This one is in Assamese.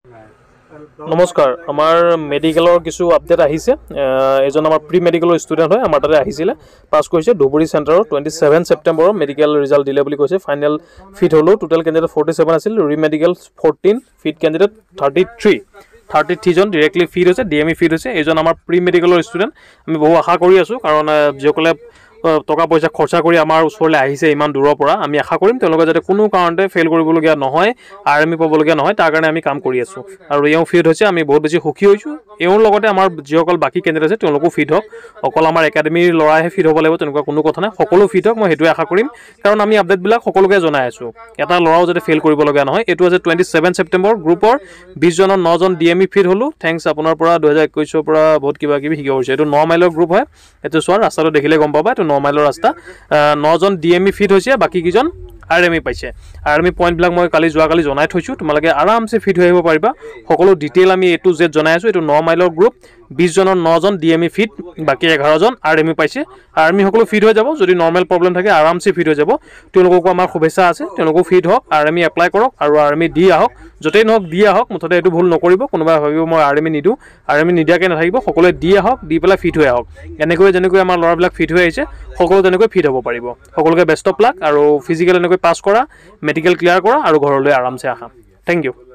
নমস্কাৰ আমাৰ মেডিকেলৰ কিছু আপডেট আহিছে এজন আমাৰ প্ৰি মেডিকেলৰ ষ্টুডেণ্ট হয় আমাৰ তাতে আহিছিলে পাছ কৰিছে ধুবুৰী চেণ্টাৰৰ 27 ছেপ্টেম্বৰৰ মেডিকেল ৰিজাল্ট দিলে বুলি কৈছে ফাইনেল ফিট হলো টোটাল কেণ্ডিডেট 47 আছিল ৰি মেডিকেল 14 ফিট কেণ্ডিডেট 33 জন ডাইৰেক্টলি ফিট হৈছে ডিএমই ফিট হৈছে এজন আমাৰ প্ৰি মেডিকেলৰ ষ্টুডেণ্ট আমি বহু আশা কৰি আছো কাৰণ যিসকলে টকা পইচা খৰচা কৰি আমাৰ ওচৰলৈ আহিছে ইমান দূৰৰ পৰা আমি আশা কৰিম তেওঁলোকে যাতে কোনো কাৰণতে ফেইল কৰিবলগীয়া নহয় আৰ্মি পাবলগীয়া নহয় তাৰ কাৰণে আমি কাম কৰি আছো আৰু এওঁ ফিট হৈছে আমি বহুত বেছি সুখী হৈছো এওঁৰ লগতে আমাৰ যিসকল বাকী কেণ্ডিডেট আছে তেওঁলোকো ফিট হওক অকল আমাৰ একাডেমীৰ ল'ৰাইহে ফিট হ'ব লাগিব তেনেকুৱা কোনো কথা নাই সকলো ফিট হওক মই সেইটোৱে আশা কৰিম কাৰণ আমি আপডেটবিলাক সকলোকে জনাই আছো এটা ল'ৰাও যাতে ফেইল কৰিবলগীয়া নহয় এইটো আছে 27 ছেপ্টেম্বৰ গ্ৰুপৰ 20 জনৰ 9 জন ডিএমই ফিট হলো থ্যাঙ্কস আপোনাৰ পৰা 2021 ৰ পৰা বহুত কিবা কিবি শিকা হৈছে এইটো 9 মাইলৰ গ্ৰুপ হয় এইটো চোৱাৰ ৰাস্তাটো দেখিলে গম পাবা এইটো 9 মাইলৰ ৰাস্তা 9 জন ডিএমই ফিট হৈছে বাকি কিজন আৰএমই পাইছে আৰএমই পইণ্টবিলাক মই যোৱাকালি জনাই থৈছো তোমালোকে আৰামছে ফিট হৈ আহিব পাৰিবা সকলো ডিটেইল আমি এ টু জেড জনাই আছো এইটো 9 মাইলৰ গ্ৰুপ 20 জনৰ 9 জন ডিএমই ফিট বাকি 11 জন আৰএমই পাইছে আৰ্মি সকলো ফিট হৈ যাব যদি নৰ্মেল প্ৰবলেম থাকে আৰামছে ফিট হৈ যাব তেওঁলোককো আমাৰ শুভেচ্ছা আছে তেওঁলোকো ফিট হওক আৰ্মি এপ্লাই কৰক আৰু আৰ্মি দি আহক যতেই নহওক দি আহক মুঠতে এইটো ভুল নকৰিব কোনোবা ভাবিব মই আৰ্মি নিদু আৰ্মি নিদিয়াকে নাথাকিব সকলোৱে দি আহক দি পেলাই ফিট হৈ আহক এনেকৈ যেনেকৈ আমাৰ ল'ৰাবিলাক ফিট হৈ আহিছে সকলো তেনেকৈ ফিট হ'ব পাৰিব সকলোকে বেষ্ট অফ লাক আৰু ফিজিকেল এনেকৈ পাছ কৰা মেডিকেল ক্লিয়াৰ কৰা আৰু ঘৰলৈ আৰামছে আহা থ্যাংক ইউ